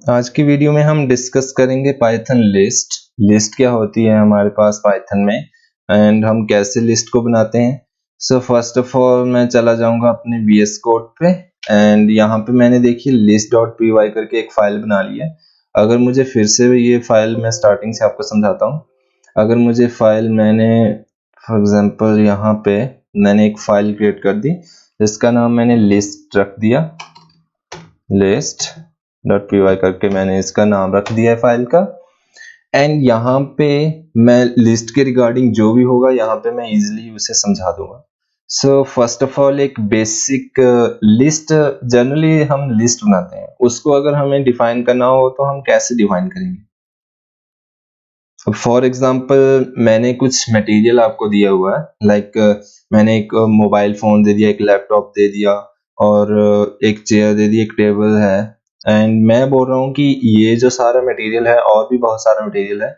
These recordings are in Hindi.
आज की वीडियो में हम डिस्कस करेंगे पाइथन लिस्ट। लिस्ट क्या होती है हमारे पास पाइथन में एंड हम कैसे लिस्ट को बनाते हैं। सो फर्स्ट ऑफ ऑल मैं चला जाऊंगा अपने VS कोड पे एंड यहाँ पे मैंने देखिए list.py करके एक फाइल बना ली है। अगर मुझे फिर से ये फाइल मैं स्टार्टिंग से आपको समझाता हूँ। अगर मुझे फाइल मैंने फॉर एग्जांपल यहाँ पे मैंने एक फाइल क्रिएट कर दी जिसका नाम मैंने लिस्ट रख दिया, list.py करके मैंने इसका नाम रख दिया है फाइल का। एंड यहाँ पे मैं लिस्ट के रिगार्डिंग जो भी होगा यहाँ पे मैं इजीली उसे समझा दूंगा। सो फर्स्ट ऑफ ऑल एक बेसिक लिस्ट, जनरली हम लिस्ट बनाते हैं, उसको अगर हमें डिफाइन करना हो तो हम कैसे डिफाइन करेंगे। फॉर एग्जाम्पल मैंने कुछ मटेरियल आपको दिया हुआ है, लाइक मैंने एक मोबाइल फोन दे दिया, एक लैपटॉप दे दिया और एक चेयर दे दी, एक टेबल है। एंड मैं बोल रहा हूँ कि ये जो सारा मटेरियल है और भी बहुत सारा मटेरियल है,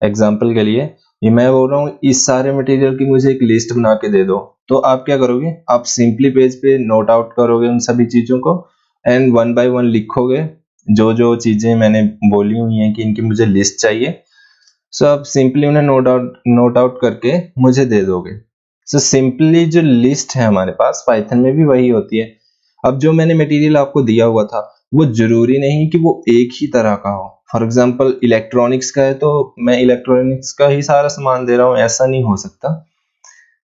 एग्जाम्पल के लिए ये मैं बोल रहा हूँ इस सारे मटेरियल की मुझे एक लिस्ट बना के दे दो। तो आप क्या करोगे, आप सिंपली पेज पे नोट आउट करोगे उन सभी चीजों को एंड वन बाय वन लिखोगे जो जो चीजें मैंने बोली हुई हैं कि इनकी मुझे लिस्ट चाहिए। सो आप सिंपली उन्हें नोट आउट करके मुझे दे दोगे। सो सिंपली जो लिस्ट है हमारे पास पाइथन में भी वही होती है। अब जो मैंने मटेरियल आपको दिया हुआ था वो जरूरी नहीं कि वो एक ही तरह का हो। फॉर एग्जांपल इलेक्ट्रॉनिक्स का है तो मैं इलेक्ट्रॉनिक्स का ही सारा सामान दे रहा हूँ, ऐसा नहीं हो सकता।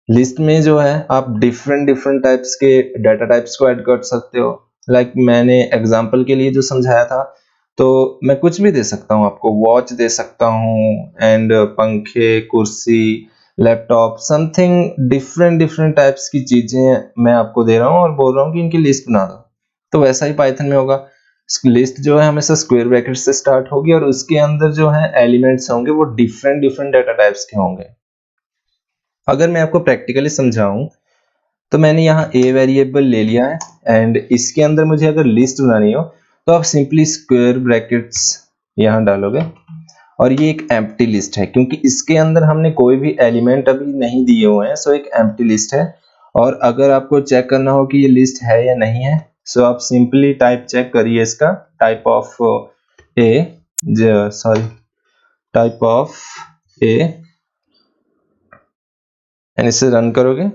लिस्ट में जो है आप डिफरेंट डिफरेंट टाइप्स के डाटा टाइप्स को ऐड कर सकते हो। लाइक मैंने एग्जांपल के लिए जो समझाया था, तो मैं कुछ भी दे सकता हूँ आपको, वॉच दे सकता हूँ एंड पंखे, कुर्सी, laptop, something different different types की चीजें मैं आपको दे रहा हूँ और बोल रहा हूँ कि इनकी लिस्ट बना दो। तो वैसा ही पाइथन में होगा। लिस्ट जो है हमेशा स्क्वायर ब्रैकेट से स्टार्ट होगी और उसके अंदर जो है एलिमेंट्स होंगे वो डिफरेंट डिफरेंट डाटा टाइप्स के होंगे। अगर मैं आपको प्रैक्टिकली समझाऊं तो मैंने यहाँ a वेरिएबल ले लिया है एंड इसके अंदर मुझे अगर लिस्ट बनानी हो तो आप सिंपली स्क्वायर ब्रैकेट्स यहाँ डालोगे और ये एक एम्प्टी लिस्ट है क्योंकि इसके अंदर हमने कोई भी एलिमेंट अभी नहीं दिए हुए हैं। सो एक एम्प्टी लिस्ट है। और अगर आपको चेक करना हो कि ये लिस्ट है या नहीं है, सो आप सिंपली टाइप चेक करिए इसका, type of type of A and इसे रन करोगे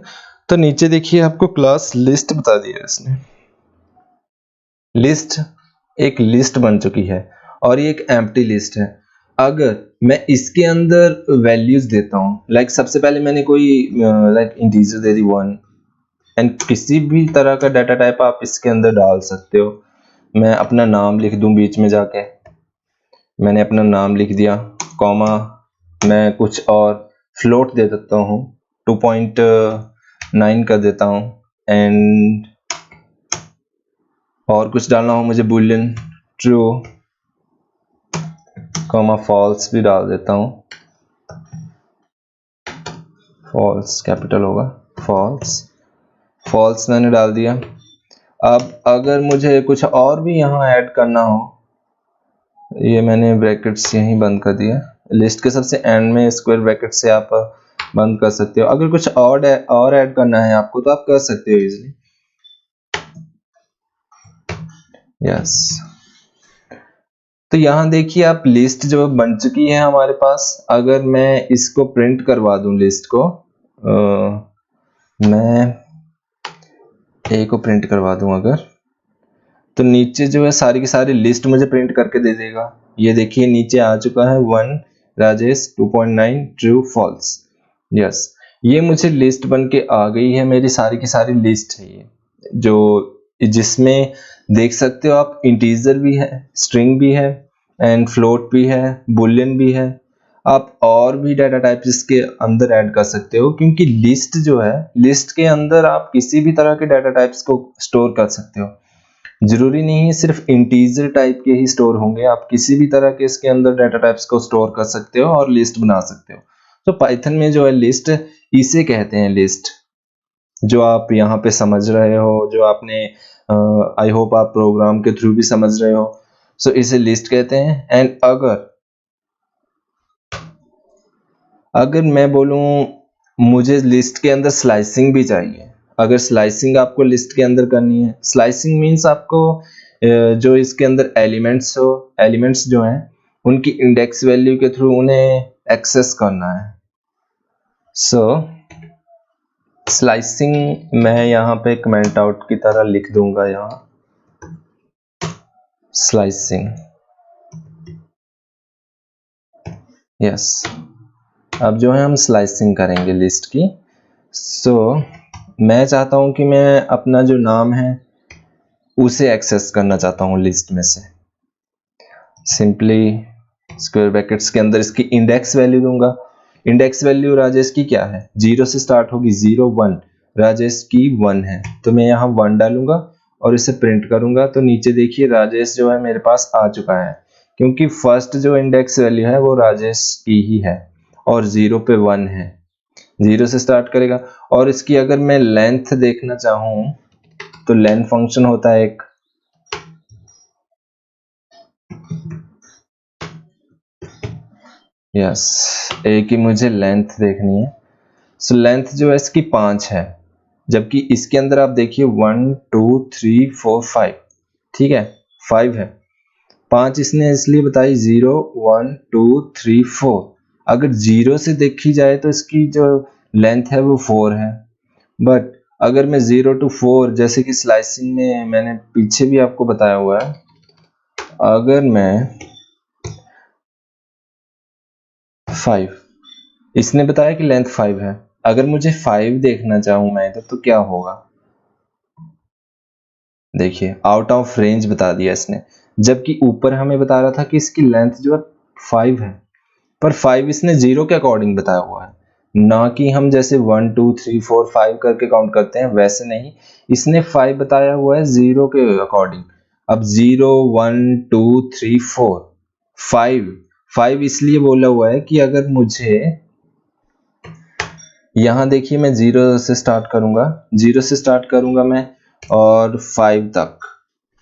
तो नीचे देखिए आपको क्लास लिस्ट बता दिया इसने। लिस्ट एक लिस्ट बन चुकी है और ये एक एम्प्टी लिस्ट है। अगर मैं इसके अंदर वैल्यूज देता हूँ, लाइक सबसे पहले मैंने कोई like integer they the 1 and किसी भी तरह का डाटा टाइप आप इसके अंदर डाल सकते हो। मैं अपना नाम लिख दूं बीच में जाके, मैंने अपना नाम लिख दिया, कॉमा मैं कुछ और फ्लोट दे देता हूँ, 2.9 कर देता हूँ एंड और कुछ डालना हो मुझे बूलियन ट्रू कॉमा फॉल्स भी डाल देता हूँ, फॉल्स कैपिटल होगा, फॉल्स मैंने डाल दिया। अब अगर मुझे कुछ और भी यहाँ ऐड करना हो, ये मैंने ब्रैकेट्स यहीं बंद कर दिया, लिस्ट के सबसे एंड में स्क्वायर ब्रैकेट से आप बंद कर सकते हो। अगर कुछ और ऐड करना है आपको तो आप कर सकते हो इजीली। यस, तो यहाँ देखिए आप लिस्ट जो बन चुकी है हमारे पास। अगर मैं इसको प्रिंट करवा दूं लिस्ट को, मैं ए को प्रिंट करवा दूं अगर, तो नीचे जो है सारी की सारी लिस्ट मुझे प्रिंट करके दे देगा। ये देखिए नीचे आ चुका है 1 राजेश, 2.9 ट्रू फॉल्स। यस, ये मुझे लिस्ट बन के आ गई है, मेरी सारी की सारी लिस्ट है ये, जो जिसमें देख सकते हो आप इंटीजर भी है, स्ट्रिंग भी है एंड फ्लोट भी है, बुलियन भी है। आप और भी डाटा टाइप इसके अंदर ऐड कर सकते हो क्योंकि लिस्ट जो है, लिस्ट के अंदर आप किसी भी तरह के डाटा टाइप्स को स्टोर कर सकते हो। जरूरी नहीं है सिर्फ इंटीजर टाइप के ही स्टोर होंगे, आप किसी भी तरह के इसके अंदर डाटा टाइप्स को स्टोर कर सकते हो और लिस्ट बना सकते हो। तो पाइथन में जो है लिस्ट, इसे कहते हैं लिस्ट। जो आप यहाँ पे समझ रहे हो, जो आपने आई होप आप प्रोग्राम के थ्रू भी समझ रहे हो, सो इसे लिस्ट कहते हैं। एंड अगर मैं बोलूं मुझे लिस्ट के अंदर स्लाइसिंग भी चाहिए, अगर स्लाइसिंग आपको लिस्ट के अंदर करनी है, स्लाइसिंग मीन्स आपको जो इसके अंदर एलिमेंट्स जो हैं उनकी इंडेक्स वैल्यू के थ्रू उन्हें एक्सेस करना है। सो स्लाइसिंग मैं यहाँ पे कमेंट आउट की तरह लिख दूंगा, यहाँ स्लाइसिंग, यस। अब जो है हम स्लाइसिंग करेंगे लिस्ट की। सो मैं चाहता हूं कि मैं अपना जो नाम है उसे एक्सेस करना चाहता हूं लिस्ट में से। सिंपली स्क्वायर ब्रैकेट्स के अंदर इसकी इंडेक्स वैल्यू दूंगा। इंडेक्स वैल्यू राजेश की क्या है, 0 से स्टार्ट होगी, 0 1, राजेश की 1 है, तो मैं यहाँ 1 डालूंगा और इसे प्रिंट करूंगा। तो नीचे देखिए राजेश जो है मेरे पास आ चुका है, क्योंकि फर्स्ट जो इंडेक्स वैल्यू है वो राजेश की ही है और 0 पे 1 है, 0 से स्टार्ट करेगा। और इसकी अगर मैं लेंथ देखना चाहूं तो लेंथ फंक्शन होता है एक, यस, ए की मुझे लेंथ देखनी है। सो लेंथ जो है इसकी 5 है, जबकि इसके अंदर आप देखिए 1 2 3 4 5, ठीक है, 5 है। 5 इसने इसलिए बताई 0 1 2 3 4। अगर 0 से देखी जाए तो इसकी जो लेंथ है वो 4 है, बट अगर मैं 0 to 4 जैसे कि स्लाइसिंग में मैंने पीछे भी आपको बताया हुआ है, अगर मैं 5, इसने बताया कि लेंथ 5 है, अगर मुझे 5 देखना चाहूं मैं तो क्या होगा, देखिए आउट ऑफ रेंज बता दिया इसने, जबकि ऊपर हमें बता रहा था कि इसकी लेंथ जो है 5 है, पर 5 इसने 0 के अकॉर्डिंग बताया हुआ है, ना कि हम जैसे 1 2 3 4 5 करके काउंट करते हैं वैसे नहीं, इसने 5 बताया हुआ है 0 के अकॉर्डिंग। अब 0 1 2 3 4 5 इसलिए बोला हुआ है कि अगर मुझे यहाँ देखिए मैं 0 से स्टार्ट करूंगा, 0 से स्टार्ट करूंगा मैं और 5 तक,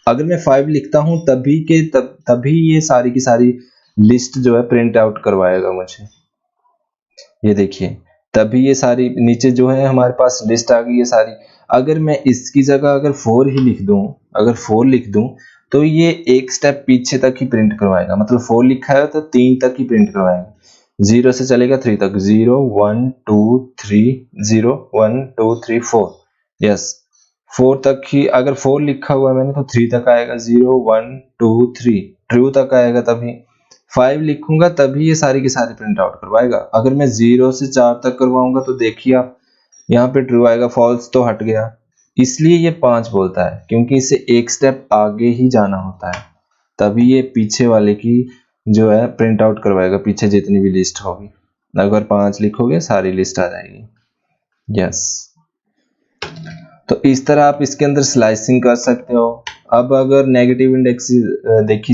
अगर मैं 5 लिखता हूं तभी ये सारी की सारी लिस्ट जो है प्रिंट आउट करवाएगा मुझे। ये देखिए तभी ये सारी नीचे जो है हमारे पास लिस्ट आ गई है सारी। अगर मैं इसकी जगह अगर 4 ही लिख दूं, अगर 4 लिख दूं तो ये एक स्टेप पीछे तक ही प्रिंट करवाएगा, मतलब 4 लिखा है तो 3 तक ही प्रिंट करवाएगा, 0 से चलेगा 3 तक, 0 1 2 3 0 1 2 3 4, यस 4 तक ही, अगर 4 लिखा हुआ है मैंने तो 3 तक आएगा, 0 1 2 3 ट्रू तक आएगा, तभी 5 लिखूंगा तभी ये सारी की सारी प्रिंट आउट करवाएगा। अगर मैं 0 से 4 तक करवाऊंगा तो देखिए आप यहाँ पे ट्रू आएगा, फॉल्स तो हट गया, इसलिए ये 5 बोलता है, क्योंकि इसे एक स्टेप आगे ही जाना होता है, तभी ये पीछे वाले की जो है प्रिंट आउट करवाएगा, पीछे जितनी भी लिस्ट होगी। अगर 5 लिखोगे सारी लिस्ट आ जाएगी, यस। तो इस तरह आप इसके अंदर स्लाइसिंग कर सकते हो। अब अगर नेगेटिव इंडेक्सिंग देखी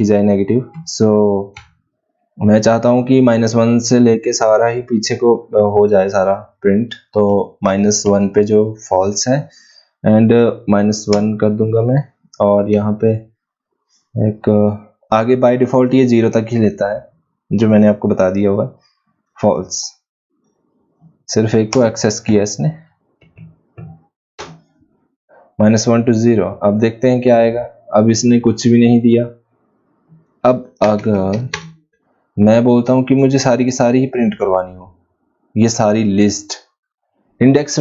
जाए नेगेटिव, सो मैं चाहता हूं कि -1 से लेके सारा ही पीछे को हो जाए सारा प्रिंट, तो -1 पे जो फॉल्स है एंड -1 कर दूंगा मैं, और यहाँ पे एक आगे बाय डिफॉल्ट ये 0 तक ही लेता है, जो मैंने आपको बता दिया हुआ, फॉल्स, सिर्फ एक को एक्सेस किया इसने, -1 to 0। अब देखते हैं क्या आएगा, अब इसने कुछ भी नहीं दिया। अब अगर मैं बोलता हूं कि मुझे सारी की सारी ही प्रिंट करवानी हो, ये सारी लिस्ट इंडेक्स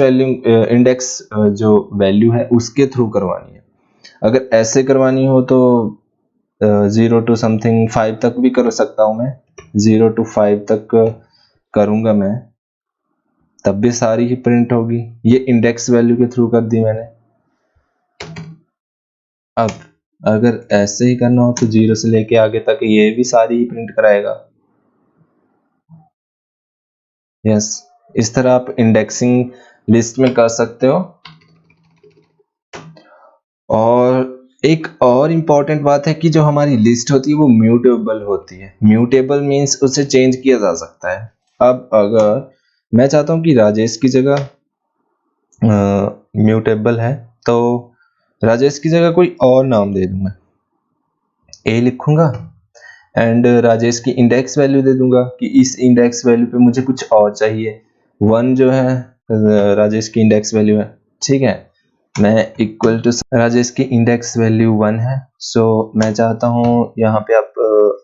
जो वैल्यू है उसके थ्रू करवानी है, अगर ऐसे करवानी हो तो 0 to समथिंग 5 तक भी कर सकता हूं मैं, 0 to 5 तक करूंगा मैं, तब भी सारी ही प्रिंट होगी, ये इंडेक्स वैल्यू के थ्रू कर दी मैंने। अब अगर ऐसे ही करना हो तो 0 से लेके आगे तक ये भी सारी ही प्रिंट कराएगा, यस। इस तरह आप इंडेक्सिंग लिस्ट में कर सकते हो। और एक और इम्पॉर्टेंट बात है कि जो हमारी लिस्ट होती है वो म्यूटेबल होती है, म्यूटेबल मीन्स उसे चेंज किया जा सकता है। अब अगर मैं चाहता हूं कि राजेश की जगह म्यूटेबल है, तो राजेश की जगह कोई और नाम दे दूं मैं, ए लिखूंगा एंड राजेश की इंडेक्स वैल्यू दे दूंगा कि इस इंडेक्स वैल्यू पे मुझे कुछ और चाहिए, 1 जो है राजेश की इंडेक्स वैल्यू है, ठीक है। मैं इक्वल टू राजेश की इंडेक्स वैल्यू 1 है। सो मैं चाहता हूँ यहाँ पे आप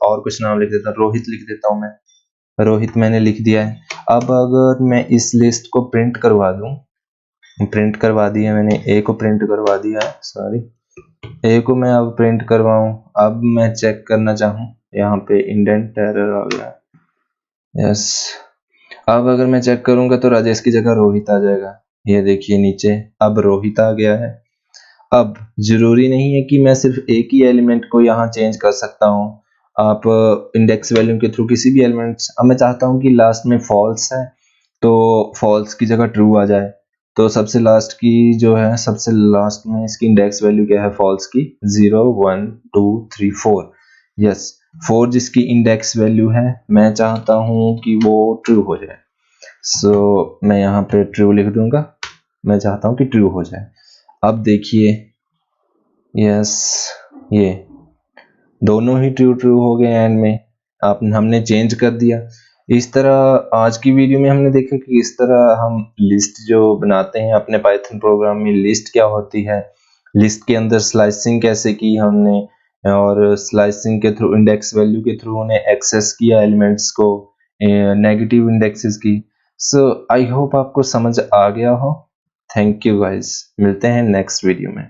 और कुछ नाम लिख देता हूँ, रोहित लिख देता हूँ मैं। रोहित मैंने लिख दिया है। अब अगर मैं इस लिस्ट को प्रिंट करवा दूँ, प्रिंट करवा दिया मैंने, ए को प्रिंट करवा दिया है, सॉरी ए को मैं अब प्रिंट करवाऊँ। अब मैं चेक करना चाहूँ, यहाँ पे इंडेंट एरर आ गया, यस। अब अगर मैं चेक करूंगा तो राजेश की जगह रोहित आ जाएगा। ये देखिए नीचे अब रोहित आ गया है। अब जरूरी नहीं है कि मैं सिर्फ एक ही एलिमेंट को यहाँ चेंज कर सकता हूँ, आप इंडेक्स वैल्यू के थ्रू किसी भी एलिमेंट्स। अब मैं चाहता हूँ कि लास्ट में फॉल्स है तो फॉल्स की जगह ट्रू आ जाए। तो सबसे लास्ट की जो है, सबसे लास्ट में इसकी इंडेक्स वैल्यू क्या है फॉल्स की, 0 1 2 3 4, यस 4 जिसकी इंडेक्स वैल्यू है, मैं चाहता हूँ कि वो ट्रू हो जाए। सो मैं यहाँ पे ट्रू लिख दूंगा, मैं चाहता हूँ कि ट्रू हो जाए। अब देखिए, यस ये दोनों ही ट्रू ट्रू हो गए एंड में, आप हमने चेंज कर दिया। इस तरह आज की वीडियो में हमने देखा कि इस तरह हम लिस्ट जो बनाते हैं अपने पाइथन प्रोग्राम में, लिस्ट क्या होती है, लिस्ट के अंदर स्लाइसिंग कैसे की हमने, और स्लाइसिंग के थ्रू इंडेक्स वैल्यू के थ्रू उन्हें एक्सेस किया एलिमेंट्स को, नेगेटिव इंडेक्सेस की। सो आई होप आपको समझ आ गया हो। थैंक यू गाइस, मिलते हैं नेक्स्ट वीडियो में।